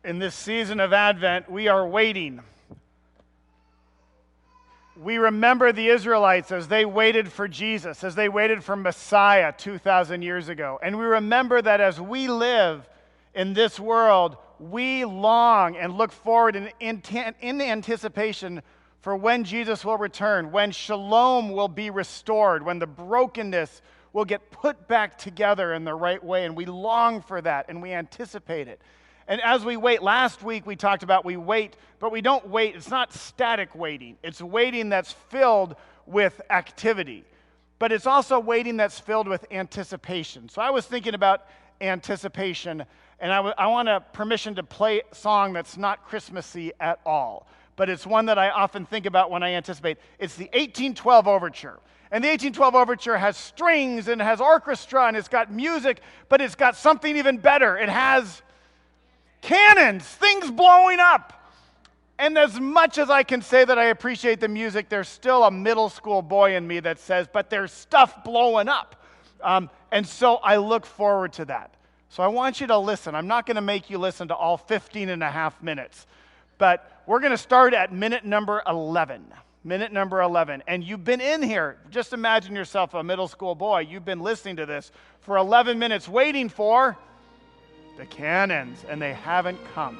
In this season of Advent, we are waiting. We remember the Israelites as they waited for Jesus, as they waited for Messiah 2,000 years ago. And we remember that as we live in this world, we long and look forward in anticipation for when Jesus will return, when shalom will be restored, when the brokenness will get put back together in the right way. And we long for that, and we anticipate it. And as we wait, last week we talked about we wait, but we don't wait. It's not static waiting. It's waiting that's filled with activity. But it's also waiting that's filled with anticipation. So I was thinking about anticipation, and I want permission to play a song that's not Christmassy at all. But it's one that I often think about when I anticipate. It's the 1812 Overture. And the 1812 Overture has strings and has orchestra and it's got music, but it's got something even better. It has cannons, things blowing up. And as much as I can say that I appreciate the music, there's still a middle school boy in me that says, but there's stuff blowing up. And so I look forward to that. So I want you to listen. I'm not going to make you listen to all 15 and a half minutes, but we're going to start at minute number 11. Minute number 11. And you've been in here. Just imagine yourself a middle school boy. You've been listening to this for 11 minutes waiting for the cannons, and they haven't come.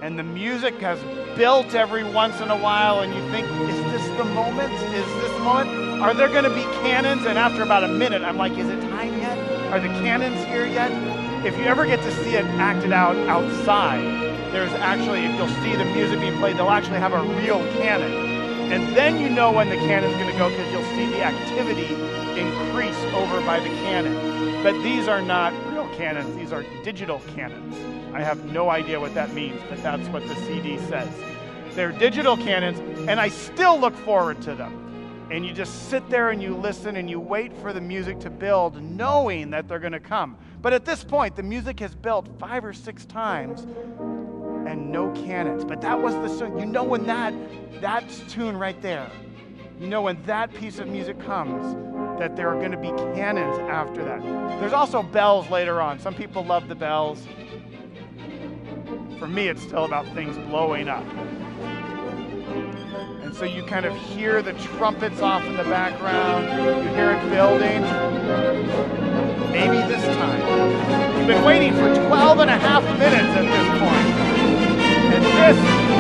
And the music has built every once in a while, and you think, is this the moment? Is this the moment? Are there going to be cannons? And after about a minute, I'm like, is it time yet? Are the cannons here yet? If you ever get to see it acted out outside, there's actually, if you'll see the music being played, they'll actually have a real cannon. And then you know when the cannon's going to go because you'll see the activity increase over by the cannon. But these are not real cannons. These are digital cannons. I have no idea what that means, but that's what the CD says. They're digital cannons, and I still look forward to them. And you just sit there and you listen and you wait for the music to build, knowing that they're going to come. But at this point, the music has built 5 or 6 times, and no cannons. But that was the song. You know when that's tune right there. You know when that piece of music comes, that there are going to be cannons after that. There's also bells later on. Some people love the bells. For me, it's still about things blowing up. And so you kind of hear the trumpets off in the background. You hear it building. Maybe this time. You've been waiting for 12 and a half minutes at this point. And this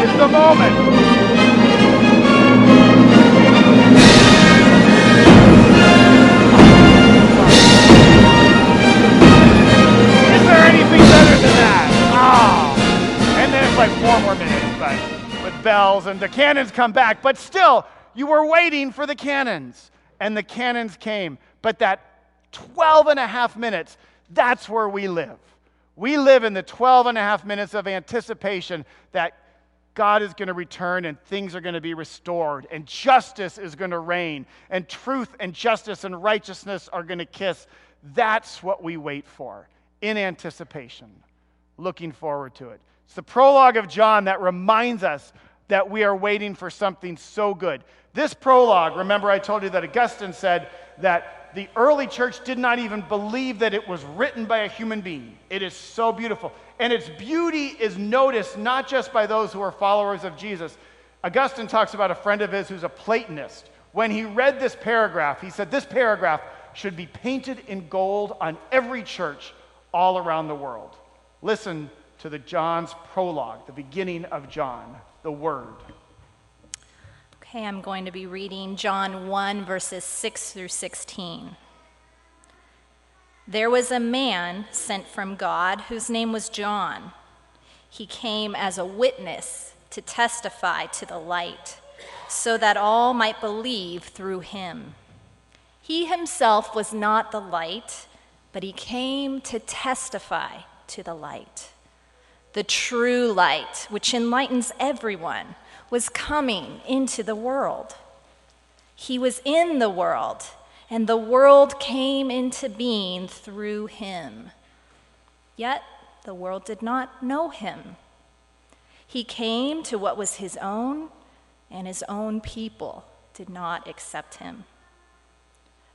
is the moment. Is there anything better than that? Oh. And then it's like 4 more minutes, but with bells and the cannons come back. But still, you were waiting for the cannons. And the cannons came. But that 12 and a half minutes, that's where we live. We live in the 12 and a half minutes of anticipation that God is going to return and things are going to be restored and justice is going to reign and truth and justice and righteousness are going to kiss. That's what we wait for in anticipation, looking forward to it. It's the prologue of John that reminds us that we are waiting for something so good. This prologue, remember I told you that Augustine said that the early church did not even believe that it was written by a human being. It is so beautiful. And its beauty is noticed not just by those who are followers of Jesus. Augustine talks about a friend of his who's a Platonist. When he read this paragraph, he said this paragraph should be painted in gold on every church all around the world. Listen to the John's prologue, the beginning of John, the Word. Okay, I'm going to be reading John 1, verses 6 through 16. There was a man sent from God whose name was John. He came as a witness to testify to the light, so that all might believe through him. He himself was not the light, but he came to testify to the light. The true light, which enlightens everyone, was coming into the world. He was in the world, and the world came into being through him. Yet the world did not know him. He came to what was his own, and his own people did not accept him.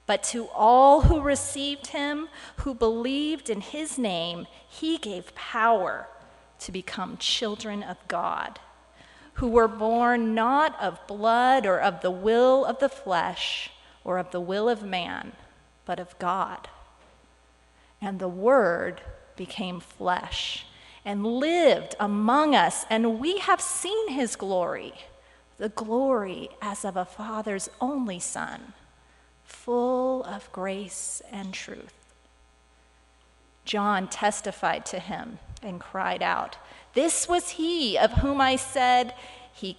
But to all who received him, who believed in his name, he gave power to become children of God, who were born not of blood or of the will of the flesh or of the will of man, but of God. And the Word became flesh and lived among us, and we have seen his glory, the glory as of a Father's only Son, full of grace and truth. John testified to him and cried out, "This was he of whom I said, he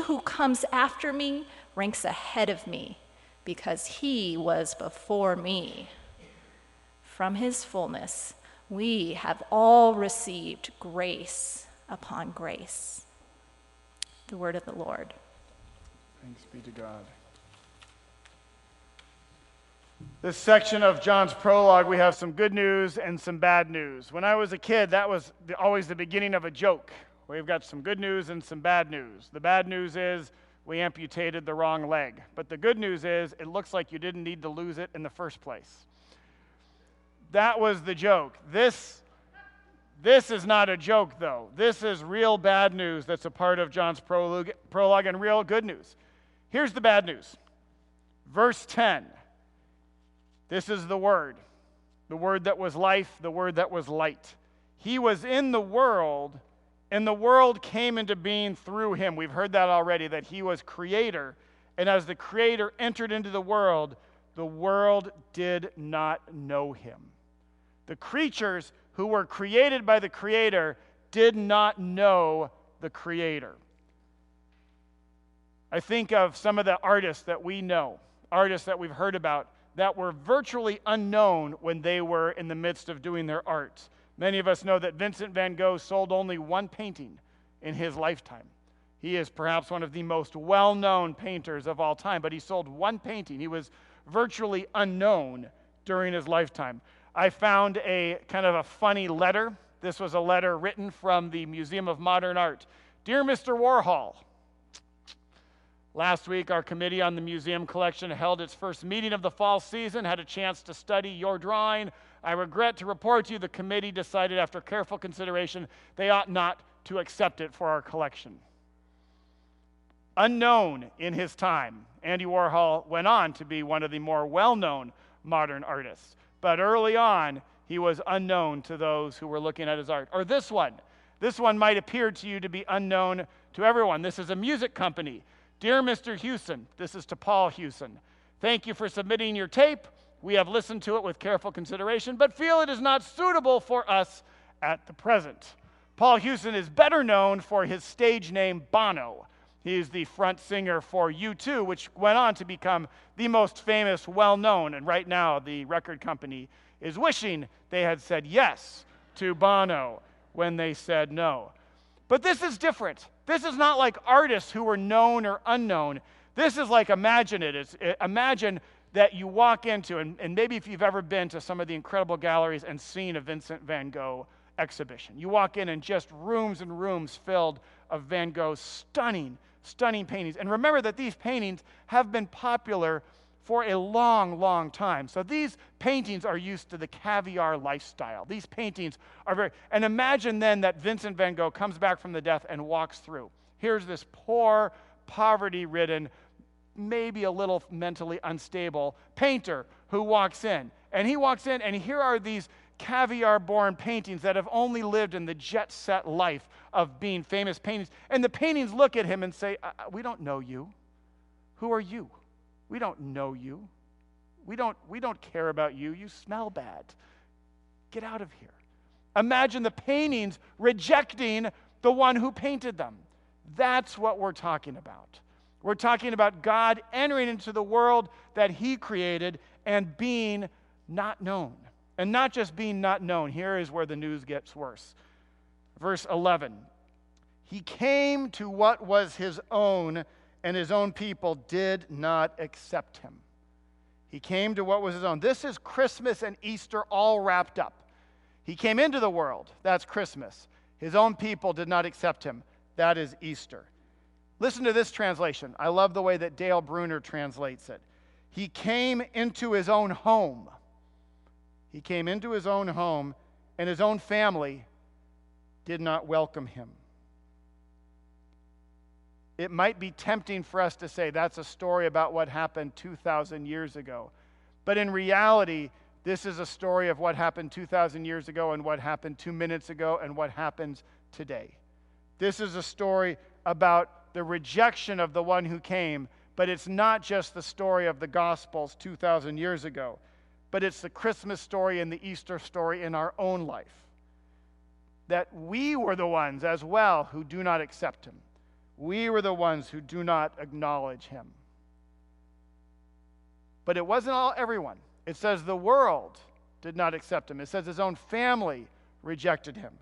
who comes after me ranks ahead of me, because he was before me." From his fullness, we have all received grace upon grace. The word of the Lord. Thanks be to God. This section of John's prologue, we have some good news and some bad news. When I was a kid, that was always the beginning of a joke. We've got some good news and some bad news. The bad news is we amputated the wrong leg. But the good news is it looks like you didn't need to lose it in the first place. That was the joke. This is not a joke, though. This is real bad news that's a part of John's prologue and real good news. Here's the bad news. Verse 10. This is the Word that was life, the Word that was light. He was in the world, and the world came into being through him. We've heard that already, that he was creator, and as the creator entered into the world did not know him. The creatures who were created by the Creator did not know the Creator. I think of some of the artists that we know, artists that we've heard about, that were virtually unknown when they were in the midst of doing their art. Many of us know that Vincent van Gogh sold only one painting in his lifetime. He is perhaps one of the most well-known painters of all time, but he sold one painting. He was virtually unknown during his lifetime. I found a kind of a funny letter. This was a letter written from the Museum of Modern Art. "Dear Mr. Warhol, last week our committee on the museum collection held its first meeting of the fall season, had a chance to study your drawing. I regret to report to you the committee decided after careful consideration they ought not to accept it for our collection." Unknown in his time, Andy Warhol went on to be one of the more well-known modern artists. But early on, he was unknown to those who were looking at his art. Or this one. This one might appear to you to be unknown to everyone. This is a music company. "Dear Mr. Hewson," this is to Paul Hewson, "thank you for submitting your tape. We have listened to it with careful consideration, but feel it is not suitable for us at the present." Paul Hewson is better known for his stage name Bono. He is the front singer for U2, which went on to become the most famous, well-known, and right now the record company is wishing they had said yes to Bono when they said no. But this is different. This is not like artists who were known or unknown. This is like, imagine that you walk into, and maybe if you've ever been to some of the incredible galleries and seen a Vincent van Gogh exhibition. You walk in and just rooms and rooms filled of Van Gogh's stunning paintings. And remember that these paintings have been popular for a long, long time. So these paintings are used to the caviar lifestyle. These paintings are and imagine then that Vincent van Gogh comes back from the death and walks through. Here's this poor, poverty-ridden, maybe a little mentally unstable painter who walks in. And he walks in, and here are these caviar-born paintings that have only lived in the jet-set life of being famous paintings. And the paintings look at him and say, "We don't know you. Who are you? We don't know you. We don't care about you. You smell bad. Get out of here." Imagine the paintings rejecting the one who painted them. That's what we're talking about. We're talking about God entering into the world that he created and being not known. And not just being not known. Here is where the news gets worse. Verse 11. "He came to what was his own, and his own people did not accept him." He came to what was his own. This is Christmas and Easter all wrapped up. He came into the world. That's Christmas. His own people did not accept him. That is Easter. Listen to this translation. I love the way that Dale Bruner translates it. He came into his own home. He came into his own home, and his own family did not welcome him. It might be tempting for us to say that's a story about what happened 2,000 years ago. But in reality, this is a story of what happened 2,000 years ago and what happened 2 minutes ago and what happens today. This is a story about the rejection of the one who came, but it's not just the story of the Gospels 2,000 years ago, but it's the Christmas story and the Easter story in our own life. That we were the ones as well who do not accept him. We were the ones who do not acknowledge him. But it wasn't everyone. It says the world did not accept him. It says his own family rejected him.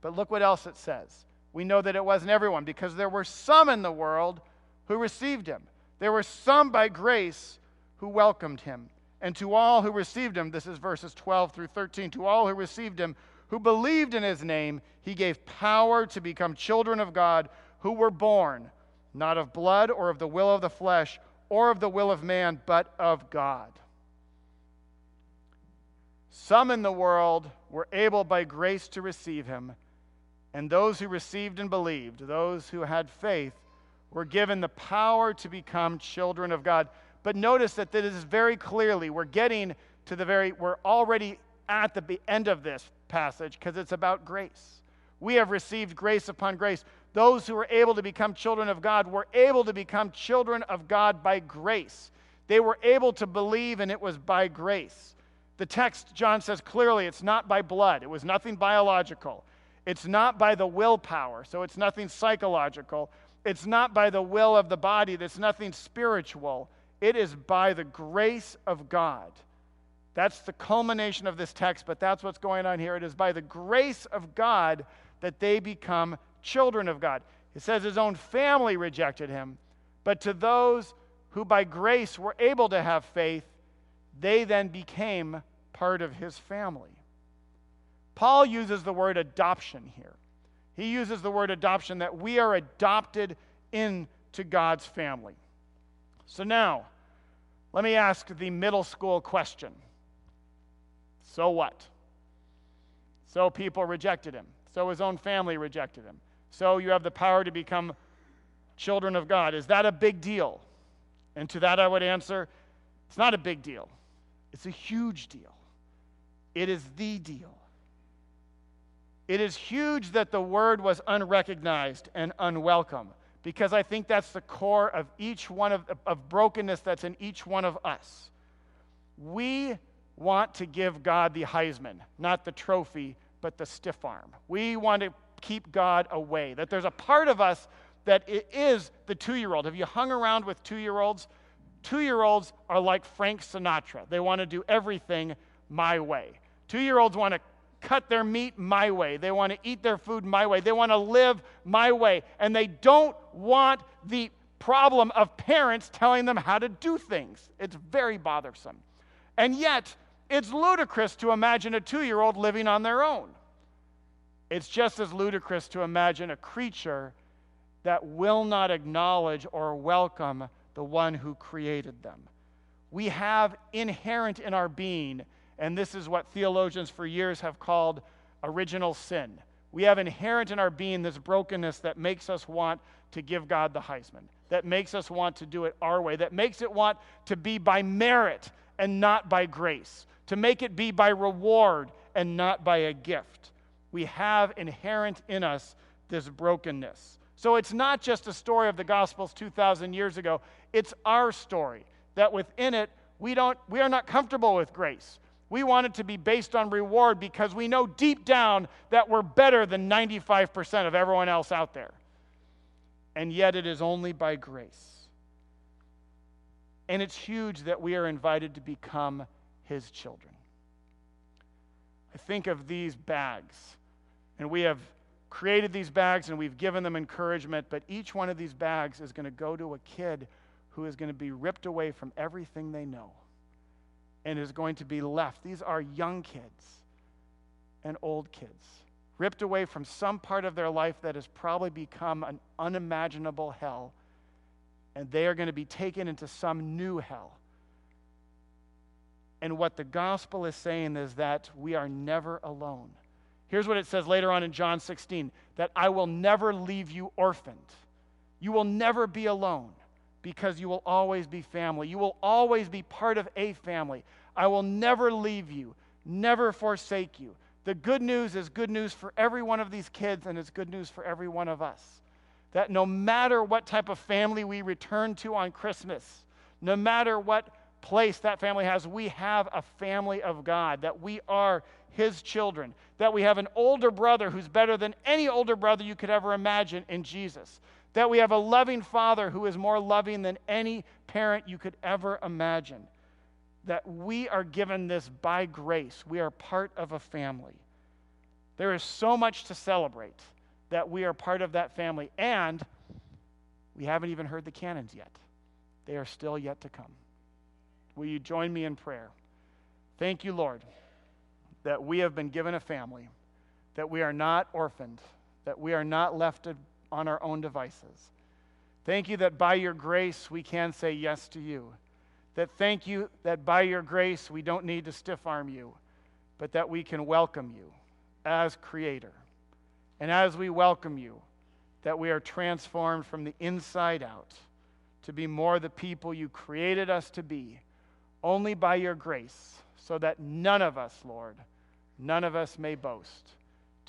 But look what else it says. We know that it wasn't everyone because there were some in the world who received him. There were some by grace who welcomed him. And to all who received him, this is verses 12 through 13, to all who received him, who believed in his name, he gave power to become children of God, who were born, not of blood or of the will of the flesh or of the will of man, but of God. Some in the world were able by grace to receive him, and those who received and believed, those who had faith, were given the power to become children of God. But notice that this is very clearly, we're already at the end of this passage because it's about grace. We have received grace upon grace. Those who were able to become children of God were able to become children of God by grace. They were able to believe, and it was by grace. The text, John says clearly, it's not by blood. It was nothing biological. It's not by the willpower, so it's nothing psychological. It's not by the will of the body. That's nothing spiritual. It is by the grace of God. That's the culmination of this text, but that's what's going on here. It is by the grace of God that they become children of God. It says his own family rejected him, but to those who by grace were able to have faith, they then became part of his family. Paul uses the word adoption here. He uses the word adoption, that we are adopted into God's family. So now, let me ask the middle school question. So what? So people rejected him. So his own family rejected him. So you have the power to become children of God. Is that a big deal? And to that I would answer, it's not a big deal. It's a huge deal. It is the deal. It is huge that the word was unrecognized and unwelcome, because I think that's the core of each one of brokenness that's in each one of us. We want to give God the Heisman, not the trophy, but the stiff arm. We want to keep God away. That there's a part of us that it is the 2-year-old. Have you hung around with 2-year-olds? 2-year-olds are like Frank Sinatra. They want to do everything my way. 2-year-olds want to cut their meat my way. They want to eat their food my way. They want to live my way. And they don't want the problem of parents telling them how to do things. It's very bothersome. And yet, it's ludicrous to imagine a 2-year-old living on their own. It's just as ludicrous to imagine a creature that will not acknowledge or welcome the one who created them. We have inherent in our being, and this is what theologians for years have called original sin. We have inherent in our being this brokenness that makes us want to give God the Heisman, that makes us want to do it our way, that makes it want to be by merit and not by grace, to make it be by reward and not by a gift. We have inherent in us this brokenness. So it's not just a story of the Gospels 2,000 years ago. It's our story, that within it, we are not comfortable with grace. We want it to be based on reward because we know deep down that we're better than 95% of everyone else out there. And yet it is only by grace. And it's huge that we are invited to become his children. I think of these bags, and we have created these bags and we've given them encouragement, but each one of these bags is going to go to a kid who is going to be ripped away from everything they know and is going to be left. These are young kids and old kids, ripped away from some part of their life that has probably become an unimaginable hell, and they are going to be taken into some new hell. And what the gospel is saying is that we are never alone. Here's what it says later on in John 16, that I will never leave you orphaned. You will never be alone because you will always be family. You will always be part of a family. I will never leave you, never forsake you. The good news is good news for every one of these kids, and it's good news for every one of us. That no matter what type of family we return to on Christmas, no matter what place that family has, we have a family of God, that we are his children, that we have an older brother who's better than any older brother you could ever imagine in Jesus, that we have a loving father who is more loving than any parent you could ever imagine, that we are given this by grace. We are part of a family. There is so much to celebrate that we are part of that family, and we haven't even heard the canons yet. They are still yet to come. Will you join me in prayer? Thank you, Lord, that we have been given a family, that we are not orphaned, that we are not left on our own devices. Thank you that by your grace we can say yes to you. That thank you that by your grace we don't need to stiff-arm you, but that we can welcome you as Creator. And as we welcome you, that we are transformed from the inside out to be more the people you created us to be, only by your grace, so that none of us, Lord, none of us may boast.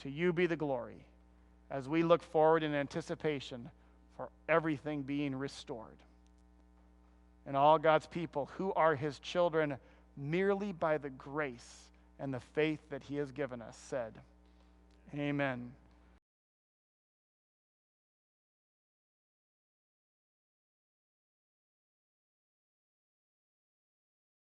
To you be the glory as we look forward in anticipation for everything being restored. And all God's people who are his children merely by the grace and the faith that he has given us said, Amen.